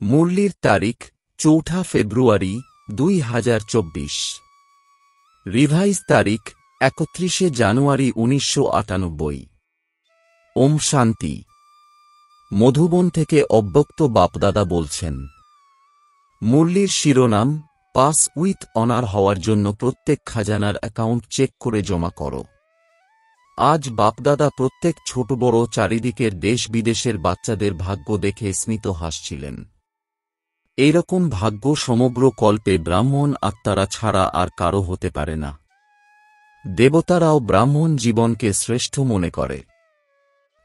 মুরলির তারিখ ৪ ফেব্রুয়ারি ২০২৪। রিভাইজ তারিখ ৩১ জানুয়ারি ১৯৯৮। ওম শান্তি। মধুবন থেকে অব্যক্ত বাপদাদা বলছেন, মুরলির শিরোনাম পাস উইথ অনার হওয়ার জন্য প্রত্যেক খাজানার অ্যাকাউন্ট চেক করে জমা করো। আজ বাপদাদা প্রত্যেক ছোট বড় চারিদিকের দেশ বিদেশের বাচ্চাদের ভাগ্য দেখে স্মিত হাসছিলেন। এইরকম ভাগ্য সমগ্র কল্পে ব্রাহ্মণ আত্মারা ছাড়া আর কারো হতে পারে না। দেবতারাও ব্রাহ্মণ জীবনকে শ্রেষ্ঠ মনে করে।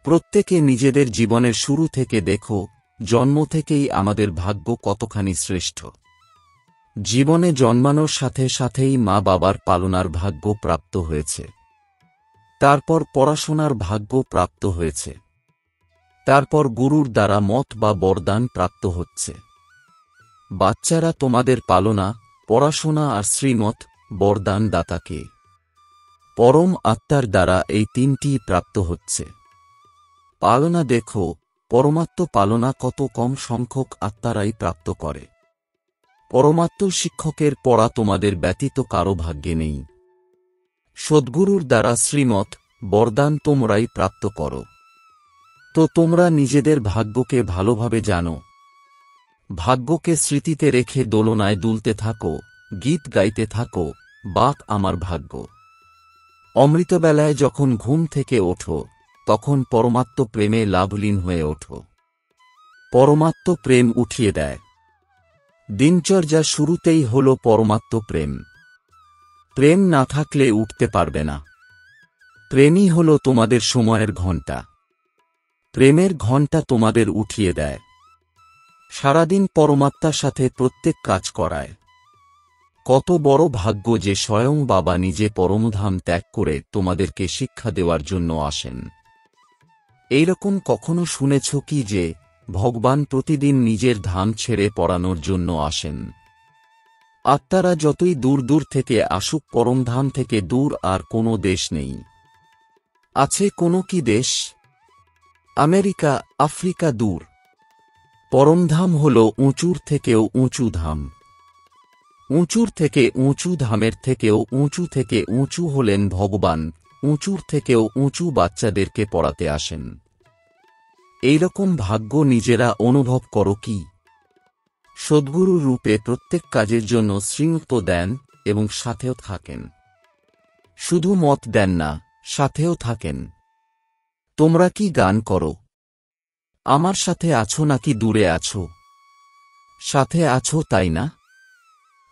প্রত্যেকে নিজেদের জীবনের শুরু থেকে দেখো, জন্ম থেকেই আমাদের ভাগ্য কতখানি শ্রেষ্ঠ। জীবনে জন্মানোর সাথে সাথেই মা বাবার পালনার ভাগ্য প্রাপ্ত হয়েছে, তারপর পড়াশোনার ভাগ্য প্রাপ্ত হয়েছে, তারপর গুরুর দ্বারা মত বা বরদান প্রাপ্ত হচ্ছে। বাচ্চারা তোমাদের পালনা, পড়াশোনা আর শ্রীমত বরদান দাতাকে পরম আত্মার দ্বারা এই তিনটি প্রাপ্ত হচ্ছে। পালনা দেখো, পরমাত্ম পালনা কত কম সংখ্যক আত্মারাই প্রাপ্ত করে। পরমাত্ম শিক্ষকের পড়া তোমাদের ব্যতীত কারো ভাগ্যে নেই। সদ্গুরুর দ্বারা শ্রীমত বরদান তোমরাই প্রাপ্ত করো। তো তোমরা নিজেদের ভাগ্যকে ভালোভাবে জানো। ভাগ্যকে স্মৃতিতে রেখে দোলনায় দুলতে থাকো, গীত গাইতে থাকো, বাক আমার ভাগ্য। অমৃতবেলায় যখন ঘুম থেকে ওঠো, তখন পরমাত্ম প্রেমে লাভলীন হয়ে ওঠো। পরমাত্ম প্রেম উঠিয়ে দেয়। দিনচর্যা শুরুতেই হল পরমাত্ম প্রেম। প্রেম না থাকলে উঠতে পারবে না। প্রেমই হল তোমাদের সময়ের ঘণ্টা। প্রেমের ঘণ্টা তোমাদের উঠিয়ে দেয়। সারাদিন পরমাত্মার সাথে প্রত্যেক কাজ করায়। কত বড় ভাগ্য যে স্বয়ং বাবা নিজে পরমধাম ত্যাগ করে তোমাদেরকে শিক্ষা দেওয়ার জন্য আসেন। এইরকম কখনো শুনেছ কি যে ভগবান প্রতিদিন নিজের ধাম ছেড়ে পড়ানোর জন্য আসেন? আত্মারা যতই দূর দূর থেকে আসুক, পরমধাম থেকে দূর আর কোনো দেশ নেই। আছে কোনো কি দেশ? আমেরিকা, আফ্রিকা দূর। পরমধাম হল উঁচুর থেকেও উঁচু ধাম। উঁচুর থেকে উঁচু ধামের থেকেও উঁচু থেকে উঁচু হলেন ভগবান। উঁচুর থেকেও উঁচু বাচ্চাদেরকে পড়াতে আসেন। এইরকম ভাগ্য নিজেরা অনুভব করো কি? সদ্গুরু রূপে প্রত্যেক কাজের জন্য শৃঙ্খলা দেন এবং সাথেও থাকেন। শুধু মত দেন না, সাথেও থাকেন। তোমরা কি গান করো? আমার সাথে আছো নাকি দূরে আছো? সাথে আছো, তাই না?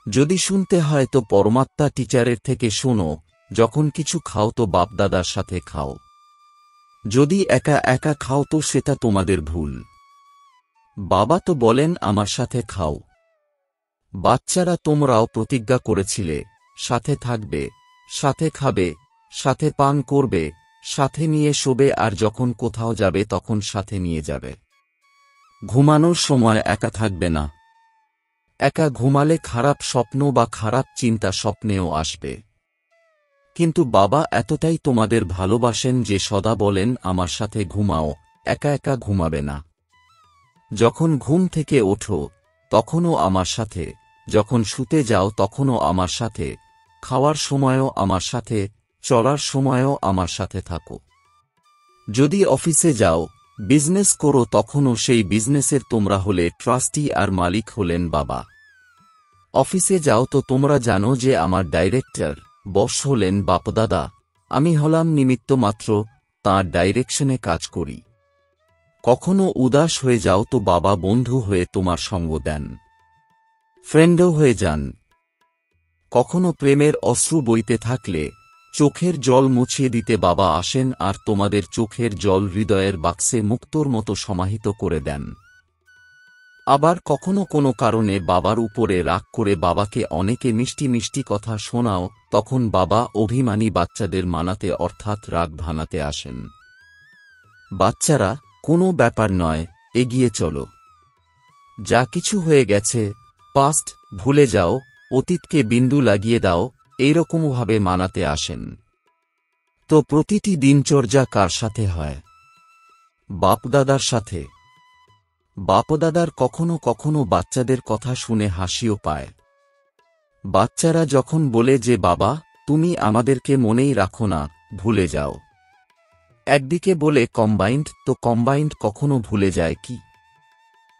যদি শুনতে হয় তো পরমাত্মা টিচারের থেকে শোনো। যখন কিছু খাও তো বাপদাদার সাথে খাও। যদি একা একা খাও তো সেটা তোমাদের ভুল। বাবা তো বলেন আমার সাথে খাও। বাচ্চারা, তোমরাও প্রতিজ্ঞা করেছিলে সাথে থাকবে, সাথে খাবে, সাথে পান করবে, সাথে নিয়ে শোবে, আর যখন কোথাও যাবে তখন সাথে নিয়ে যাবে। ঘুমানোর সময় একা থাকবে না। একা ঘুমালে খারাপ স্বপ্ন বা খারাপ চিন্তা স্বপ্নেও আসবে। কিন্তু বাবা এতটাই তোমাদের ভালোবাসেন যে সদা বলেন আমার সাথে ঘুমাও, একা একা ঘুমাবে না। যখন ঘুম থেকে ওঠো তখনও আমার সাথে, যখন শুতে যাও তখনও আমার সাথে, খাওয়ার সময়ও আমার সাথে, চলার সময়ও আমার সাথে থাকো। যদি অফিসে যাও, বিজনেস করো, তখনও সেই বিজনেসের তোমরা হলে ট্রাস্টি আর মালিক হলেন বাবা। অফিসে যাও তো তোমরা জানো যে আমার ডাইরেক্টর, বস হলেন বাপদাদা। আমি হলাম নিমিত্ত মাত্র, তাঁর ডাইরেকশনে কাজ করি। কখনো উদাস হয়ে যাও তো বাবা বন্ধু হয়ে তোমার সঙ্গ দেন, ফ্রেন্ডও হয়ে যান। কখনো প্রেমের অশ্রু বইতে থাকলে চোখের জল মুছিয়ে দিতে বাবা আসেন আর তোমাদের চোখের জল হৃদয়ের বাক্সে মুক্তোর মতো সমাহিত করে দেন। আবার কখনো কোনো কারণে বাবার উপরে রাগ করে বাবাকে অনেকে মিষ্টি মিষ্টি কথা শোনাও, তখন বাবা অভিমানী বাচ্চাদের মানাতে অর্থাৎ রাগ ভাঙাতে আসেন। বাচ্চারা, কোনো ব্যাপার নয়, এগিয়ে চলো। যা কিছু হয়ে গেছে, পাস্ট, ভুলে যাও, অতীতকে বিন্দু লাগিয়ে দাও, এইরকমভাবে মানাতে আসেন। তো প্রতিটি দিনচর্যা কার সাথে হয়? বাপদাদার সাথে। বাপদাদার কখনো কখনো বাচ্চাদের কথা শুনে হাসিও পায়। বাচ্চারা যখন বলে যে বাবা তুমি আমাদেরকে মনেই রাখো না, ভুলে যাও। একদিকে বলে কম্বাইন্ড, তো কম্বাইন্ড কখনো ভুলে যায় কি?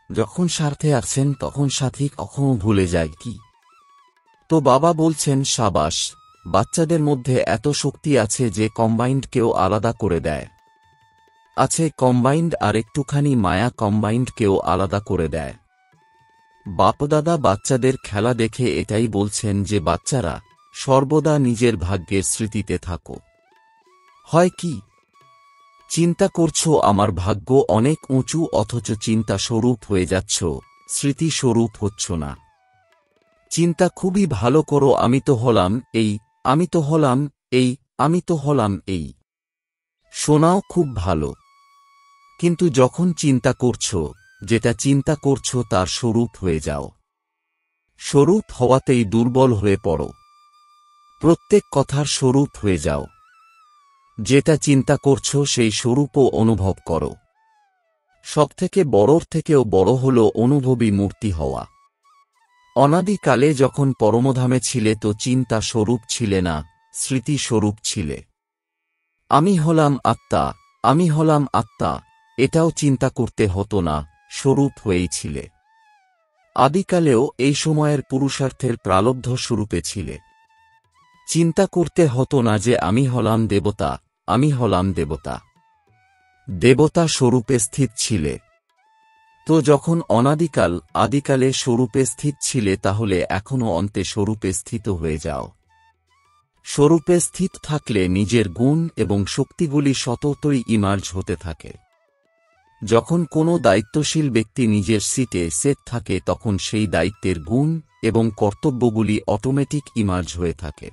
যখন স্বার্থে আছেন তখন সাথী কখনো ভুলে যায় কি? তো বাবা বলছেন সাবাস, বাচ্চাদের মধ্যে এত শক্তি আছে যে কম্বাইন্ডকেও আলাদা করে দেয়। আছে কম্বাইন্ড আর একটুখানি মায়া কম্বাইন্ডকেও আলাদা করে দেয়। বাপদাদা বাচ্চাদের খেলা দেখে এটাই বলছেন যে বাচ্চারা সর্বদা নিজের ভাগ্যের স্মৃতিতে থাকো। হয় কি চিন্তা করছো আমার ভাগ্য অনেক উঁচু, অথচ চিন্তা স্বরূপ হয়ে যাচ্ছ, স্মৃতি স্বরূপ হচ্ছ না। চিন্তা খুবই ভালো করো, আমি তো হলাম এই, আমি তো হলাম এই, আমি তো হলাম এই। শোনাও খুব ভালো, কিন্তু যখন চিন্তা করছো, যেটা চিন্তা করছো তার স্বরূপ হয়ে যাও। স্বরূপ হওয়াতেই দুর্বল হয়ে পড়ো। প্রত্যেক কথার স্বরূপ হয়ে যাও। যেটা চিন্তা করছো সেই স্বরূপও অনুভব করো। সবথেকে বড়র থেকেও বড় হল অনুভবী মূর্তি হওয়া। অনাদিকালে যখন পরমধামে ছিলে তো চিন্তা স্বরূপ ছিলে না, স্মৃতি স্বরূপ ছিলে। আমি হলাম আত্মা, আমি হলাম আত্মা, এটাও চিন্তা করতে হতো না, স্বরূপ হয়েই ছিলে। আদিকালেও এই সময়ের পুরুষার্থের প্রালব্ধ স্বরূপে ছিলে। চিন্তা করতে হতো না যে আমি হলাম দেবতা, আমি হলাম দেবতা। দেবতা স্বরূপে স্থিত ছিলে। তো যখন অনাদিকাল আদিকালে স্বরূপে স্থিত ছিলে তাহলে এখনও অন্তে স্বরূপে স্থিত হয়ে যাও। স্বরূপে স্থিত থাকলে নিজের গুণ এবং শক্তিগুলি সততই ইমার্জ হতে থাকে। যখন কোনো দায়িত্বশীল ব্যক্তি নিজের সিটে সেট থাকে তখন সেই দায়িত্বের গুণ এবং কর্তব্যগুলি অটোমেটিক ইমার্জ হয়ে থাকে।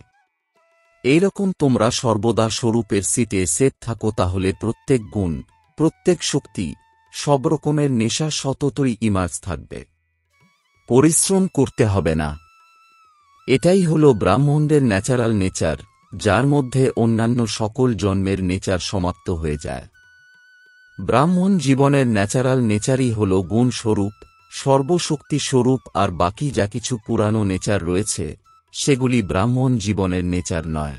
এইরকম তোমরা সর্বদা স্বরূপের সিটে সেট থাকো, তাহলে প্রত্যেক গুণ, প্রত্যেক শক্তি, সব রকমের নেশা সততই ইমার্জ থাকবে। পরিশ্রম করতে হবে না। এটাই হল ব্রাহ্মণদের ন্যাচারাল নেচার, যার মধ্যে অন্যান্য সকল জন্মের নেচার সমাপ্ত হয়ে যায়। ব্রাহ্মণ জীবনের ন্যাচারাল নেচারই হল গুণ স্বরূপ, সর্বশক্তি স্বরূপ, আর বাকি যা কিছু পুরানো নেচার রয়েছে সেগুলি ব্রাহ্মণ জীবনের নেচার নয়।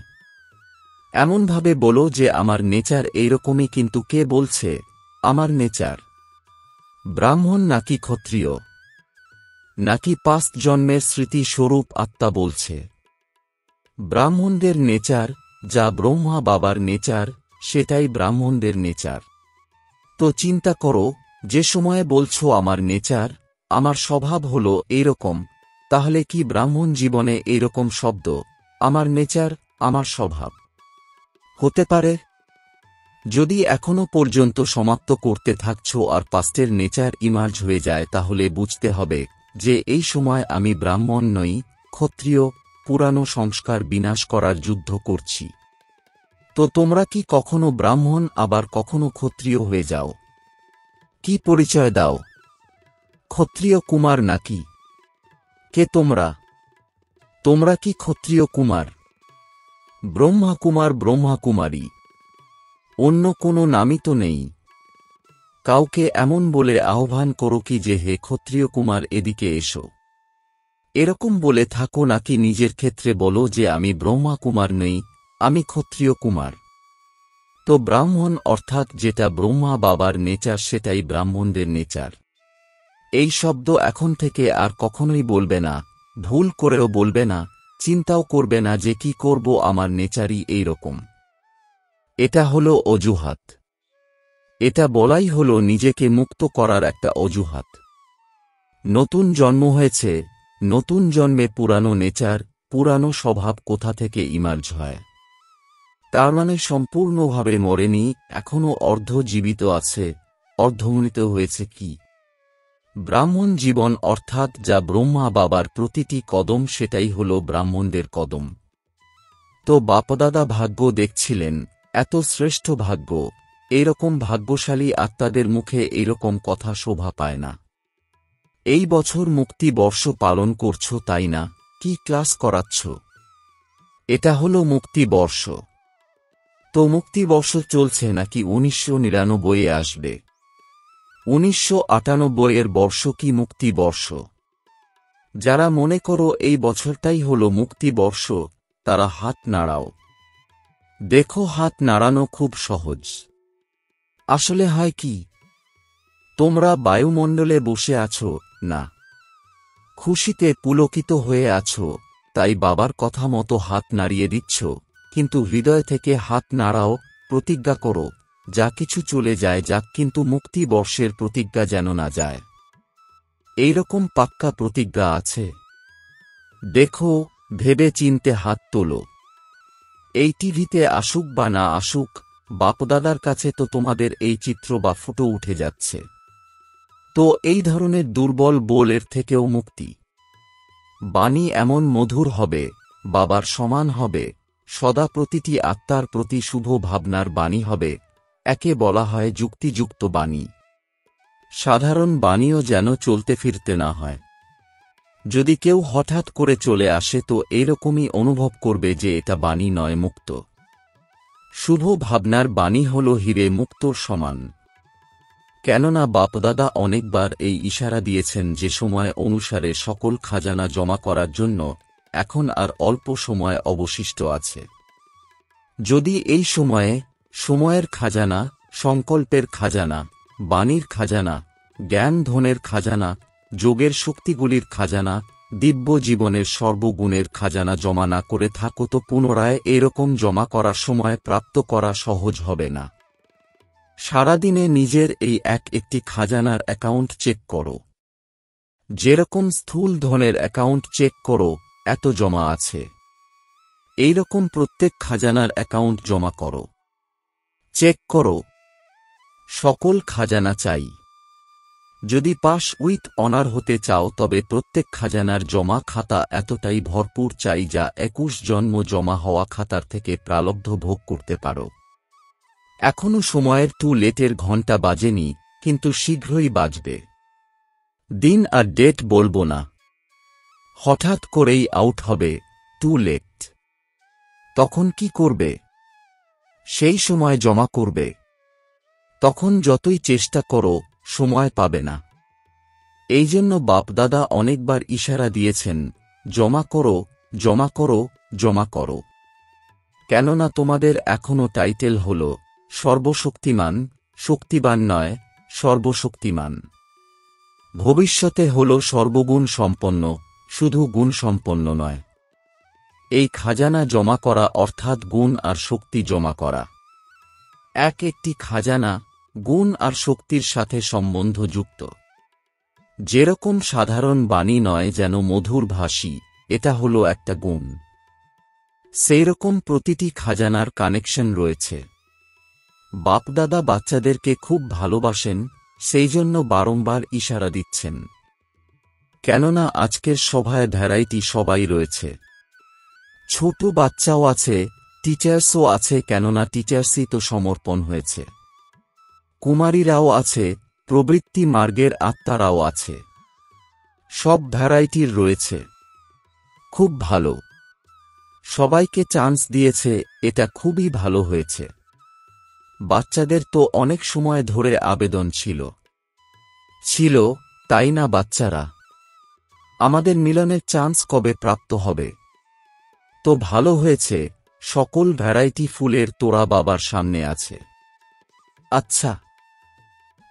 এমনভাবে বলো যে আমার নেচার এইরকমই, কিন্তু কে বলছে আমার নেচার? ব্রাহ্মণ নাকি ক্ষত্রিয় নাকি পাস্ট জন্মের স্মৃতি স্বরূপ আত্মা বলছে? ব্রাহ্মণদের নেচার, যা ব্রহ্মা বাবার নেচার, সেটাই ব্রাহ্মণদের নেচার। তো চিন্তা করো, যে সময়ে বলছো আমার নেচার, আমার স্বভাব হল এইরকম, তাহলে কি ব্রাহ্মণ জীবনে এইরকম শব্দ আমার নেচার, আমার স্বভাব হতে পারে? যদি এখনো পর্যন্ত সমাপ্ত করতে থাকছো আর পাস্টের নেচার ইমার্জ হয়ে যায়, তাহলে বুঝতে হবে যে এই সময় আমি ব্রাহ্মণ নই, ক্ষত্রিয়, পুরানো সংস্কার বিনাশ করার যুদ্ধ করছি। তো তোমরা কি কখনো ব্রাহ্মণ আবার কখনো ক্ষত্রিয় হয়ে যাও? কি পরিচয় দাও? ক্ষত্রিয় কুমার নাকি? কে তোমরা? তোমরা কি ক্ষত্রিয় কুমার? ব্রহ্মা কুমার, ব্রহ্মা কুমারী, অন্য কোনো নামই তো নেই। কাউকে এমন বলে আহ্বান করো কি যে হে ক্ষত্রিয় কুমার এদিকে এসো। এরকম বলে থাকো, নাকি নিজের ক্ষেত্রে বলো যে আমি ব্রহ্মা কুমার নই, আমি ক্ষত্রিয় কুমার। তো ব্রাহ্মণ অর্থাৎ যেটা ব্রহ্মা বাবার নেচার সেটাই ব্রাহ্মণদের নেচার। এই শব্দ এখন থেকে আর কখনোই বলবে না, ভুল করেও বলবে না, চিন্তাও করবে না যে কি করব, আমার নেচারই এই রকম। এটা হলো অজুহাত। এটা বলাই হলো নিজেকে মুক্ত করার একটা অজুহাত। নতুন জন্ম হয়েছে, নতুন জন্মে পুরানো নেচার, পুরানো স্বভাব কোথা থেকে ইমার্জ হয়? তার মানে সম্পূর্ণভাবে মরেনি, এখনো অর্ধ জীবিত আছে, অর্ধমৃত হয়েছে কি? ব্রাহ্মণ জীবন অর্থাৎ যা ব্রহ্মা বাবার প্রতিটি কদম, সেটাই হল ব্রাহ্মণদের কদম। তো বাপদাদা ভাগ্য দেখছিলেন, এত শ্রেষ্ঠ ভাগ্য, এইরকম ভাগ্যশালী আত্মাদের মুখে এইরকম কথা শোভা পায় না। এই বছর মুক্তি বর্ষ পালন করছো তাই না? কি ক্লাস করাচ্ছ? এটা হলো মুক্তি বর্ষ। তো মুক্তি বর্ষ চলছে নাকি 1999-এ আসবে? 1998 বর্ষ কি মুক্তি বর্ষ? যারা মনে করো এই বছরটাই হল মুক্তি বর্ষ, তারা হাত নাড়াও। দেখো, হাত নাড়ানো খুব সহজ। আসলে হয় কি, তোমরা বায়ুমণ্ডলে বসে আছো না, খুশিতে পুলকিত হয়ে আছো, তাই বাবার কথা মতো হাত নাড়িয়ে দিচ্ছ, কিন্তু হৃদয় থেকে হাত নাড়াও, প্রতিজ্ঞা করো, যা কিছু চলে যায় যাক, কিন্তু মুক্তি বর্ষের প্রতিজ্ঞা যেন না যায়। এইরকম পাক্কা প্রতিজ্ঞা আছে? দেখো, ভেবে চিনতে হাত তোলো। এই টিভিতে আসুক বা না আসুক, বাপদাদার কাছে তো তোমাদের এই চিত্র বা ফটো উঠে যাচ্ছে। তো এই ধরনের দুর্বল বোলের থেকেও মুক্তি। বাণী এমন মধুর হবে, বাবার সমান হবে, সদা প্রতিটি আত্মার প্রতি শুভ ভাবনার বাণী হবে, একে বলা হয় যুক্তিযুক্ত বাণী। সাধারণ বাণীও যেন চলতে ফিরতে না হয়। যদি কেউ হঠাৎ করে চলে আসে তো এরকমই অনুভব করবে যে এটা বাণী নয়, মুক্ত। শুভ ভাবনার বাণী হল হীরে মুক্তর সমান। কেননা বাপদাদা অনেকবার এই ইশারা দিয়েছেন যে সময় অনুসারে সকল খাজানা জমা করার জন্য এখন আর অল্প সময় অবশিষ্ট আছে। যদি এই সময়ের খাজানা, সংকল্পের খাজানা, বাণীর খাজানা, জ্ঞান ধনের খাজানা, যোগের শক্তিগুলির খাজানা, দিব্য জীবনের সর্বগুণের খাজানা জমা না করে থাকো তো পুনরায় এরকম জমা করার সময় প্রাপ্ত করা সহজ হবে না। সারাদিনে নিজের এই একটি খাজানার অ্যাকাউন্ট চেক করো। যেরকম স্থূল ধনের অ্যাকাউন্ট চেক করো, এত জমা আছে, এইরকম প্রত্যেক খাজানার অ্যাকাউন্ট জমা করো, চেক করো। সকল খাজানা চাই। যদি পাস উইথ অনার হতে চাও তবে প্রত্যেক খাজানার জমা খাতা এতটাই ভরপুর চাই যা 21 জন্ম জমা হওয়া খাতার থেকে প্রালব্ধ ভোগ করতে পারো। এখনো সময়ের টু লেটের ঘণ্টা বাজেনি, কিন্তু শীঘ্রই বাজবে। দিন আর ডেট বলবো না, হঠাৎ করেই আউট হবে, টু লেট। তখন কি করবে? সেই সময় জমা করবে। তখন যতই চেষ্টা করো, সময় পাবে না। এই জন্য বাপদাদা অনেকবার ইশারা দিয়েছেন, জমা করো, জমা করো, জমা করো। কেননা তোমাদের এখনো টাইটেল হল সর্বশক্তিমান, শক্তিবান নয়, সর্বশক্তিমান। ভবিষ্যতে হল সর্বগুণ সম্পন্ন, শুধু গুণ সম্পন্ন নয়। এই খাজানা জমা করা অর্থাৎ গুণ আর শক্তি জমা করা। একটি খাজানা গুণ আর শক্তির সাথে সম্বন্ধযুক্ত। যেরকম সাধারণ বাণী নয় যেন মধুর ভাষী, এটা হলো একটা গুণ। সেইরকম প্রতিটি খাজানার কানেকশন রয়েছে। বাপদাদা বাচ্চাদেরকে খুব ভালোবাসেন, সেই জন্য বারংবার ইশারা দিচ্ছেন। কেননা আজকের সভায় ভ্যারাইটি সবাই রয়েছে। ছোট বাচ্চাও আছে, টিচার্সও আছে, কেননা টিচার্সই তো সমর্পণ হয়েছে। কুমারীরাও আছে, প্রবৃত্তি মার্গের আত্মারাও আছে। সব ভ্যারাইটির রয়েছে। খুব ভালো। সবাইকে চান্স দিয়েছে, এটা খুবই ভালো হয়েছে। বাচ্চাদের তো অনেক সময় ধরে আবেদন ছিল, তাই না বাচ্চারা? আমাদের মিলনের চান্স কবে প্রাপ্ত হবে? তো ভালো হয়েছে, সকল ভ্যারাইটি ফুলের তোড়া বাবার সামনে আছে। আচ্ছা,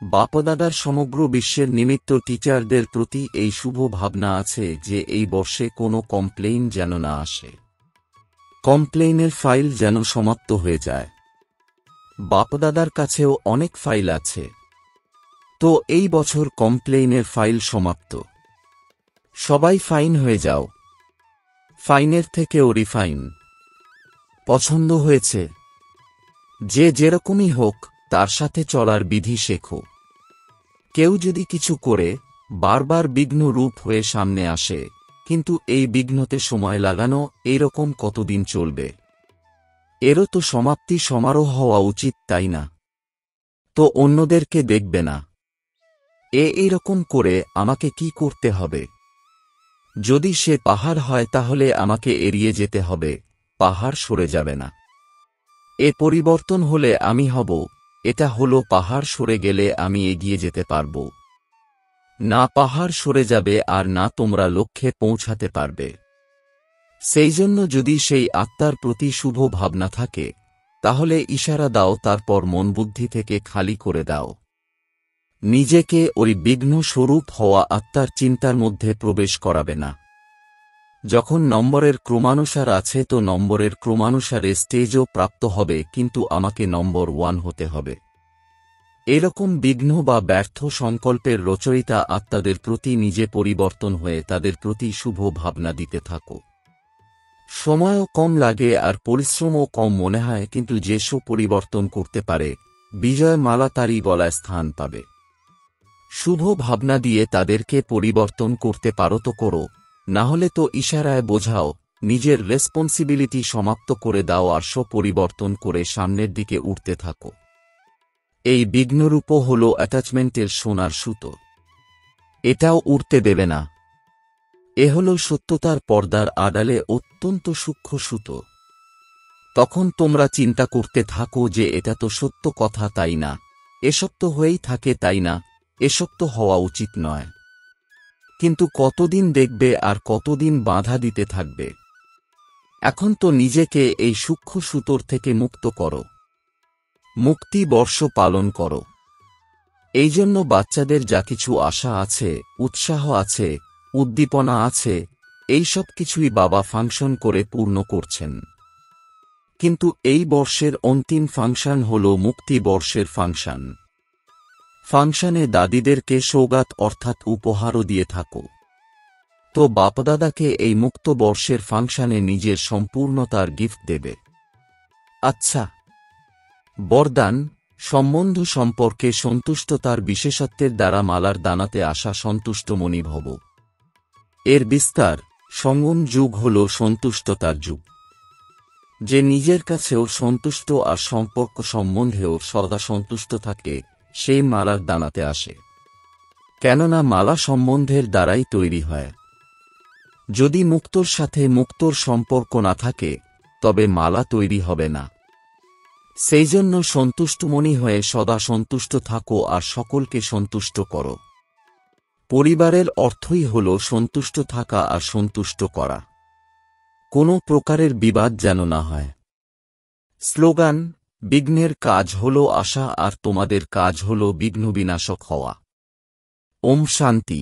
বাপদাদার সমগ্র বিশ্বের নিমিত্ত টিচারদের প্রতি এই শুভ ভাবনা আছে যে এই বর্ষে কোনো কমপ্লেইন যেন না আসে। কমপ্লেইনের ফাইল যেন সমাপ্ত হয়ে যায়। বাপদাদার কাছেও অনেক ফাইল আছে। তো এই বছর কমপ্লেইনের ফাইল সমাপ্ত। সবাই ফাইন হয়ে যাও। ফাইনের থেকেও রিফাইন। পছন্দ হয়েছে? যে যেরকমই হোক তার সাথে চলার বিধি শেখো। কেউ যদি কিছু করে বারবার বিঘ্ন রূপ হয়ে সামনে আসে, কিন্তু এই বিঘ্নতে সময় লাগানো এইরকম কতদিন চলবে? এরও তো সমাপ্তি সমারোহ হওয়া উচিত, তাই না? তো অন্যদেরকে দেখবে না। এইরকম করে আমাকে কি করতে হবে? যদি সে পাহাড় হয় তাহলে আমাকে এড়িয়ে যেতে হবে, পাহাড় সরে যাবে না। এ পরিবর্তন হলে আমি হব, এটা হলো পাহাড় সরে গেলে আমি এগিয়ে যেতে পারব না, পাহাড় সরে যাবে আর না তোমরা লক্ষ্যে পৌঁছাতে পারবে। সেই জন্য যদি সেই আত্মার প্রতি শুভ ভাবনা থাকে তাহলে ইশারা দাও, তারপর মন বুদ্ধি থেকে খালি করে দাও। নিজেকে ওই বিঘ্ন স্বরূপ হওয়া আত্মার চিন্তার মধ্যে প্রবেশ করাবে না। যখন নম্বরের ক্রমানুসার আছে তো নম্বরের ক্রমানুসারে স্টেজও প্রাপ্ত হবে, কিন্তু আমাকে নম্বর 1 হতে হবে। এরকম বিঘ্ন বা ব্যর্থ সংকল্পের রচয়িতা আত্মাদের প্রতি নিজে পরিবর্তন হয়ে তাদের প্রতি শুভ ভাবনা দিতে থাকো। সময়ও কম লাগে আর পরিশ্রমও কম মনে হয়, কিন্তু যেসব পরিবর্তন করতে পারে বিজয় মালা তারই গলায় স্থান পাবে। শুভ ভাবনা দিয়ে তাদেরকে পরিবর্তন করতে পারো তো করো, না হলে তো ইশারায় বোঝাও, নিজের রেসপন্সিবিলিটি সমাপ্ত করে দাও আর পরিবর্তন করে সামনের দিকে উঠতে থাকো। এই বিঘ্নরূপ হল অ্যাটাচমেন্টের সোনার সুতো, এটাও উড়তে দেবে না। এ হল সত্যতার পর্দার আড়ালে অত্যন্ত সূক্ষ্ম সুতো। তখন তোমরা চিন্তা করতে থাকো যে এটা তো সত্য কথা, তাই না? এসব তো হয়েই থাকে, তাই না? এসব তো হওয়া উচিত নয়। কিন্তু কতদিন দেখবে আর কতদিন বাধা দিতে থাকবে? এখন তো নিজেকে এই সূক্ষ্ম সুতোর থেকে মুক্ত করো, মুক্তি বর্ষ পালন করো। এই জন্য বাচ্চাদের যা কিছু আশা আছে, উৎসাহ আছে, উদ্দীপনা আছে, এই সব কিছুই বাবা ফাংশন করে পূর্ণ করছেন। কিন্তু এই বর্ষের অন্তিম ফাংশন হল মুক্তি বর্ষের ফাংশন। ফাংশনে দাদিদেরকে সৌগাত অর্থাৎ উপহারও দিয়ে থাকো। তো বাপদাদাকে এই মুক্ত বর্ষের ফাংশনে নিজের সম্পূর্ণতার গিফট দেবে। আচ্ছা, বরদান সম্বন্ধ সম্পর্কে সন্তুষ্টতার বিশেষত্বের দ্বারা মালার দানাতে আসা সন্তুষ্ট মনি ভব। এর বিস্তার সঙ্গম যুগ হল সন্তুষ্টতার যুগ। যে নিজের কাছেও সন্তুষ্ট আর সম্পর্ক সম্বন্ধেও সদা সন্তুষ্ট থাকে সেই মালার দানাতে আসে। কেননা মালা সম্বন্ধের দ্বারাই তৈরি হয়। যদি মুক্তর সাথে মুক্তর সম্পর্ক না থাকে তবে মালা তৈরি হবে না। সেই জন্য সন্তুষ্টমণি হয়ে সদা সন্তুষ্ট থাকো আর সকলকে সন্তুষ্ট করো। পরিবারের অর্থই হল সন্তুষ্ট থাকা আর সন্তুষ্ট করা। কোনো প্রকারের বিবাদ যেন না হয়। স্লোগান: বিঘ্নের কাজ হল আশা আর তোমাদের কাজ হল বিঘ্ন বিনাশক হওয়া। ওম শান্তি।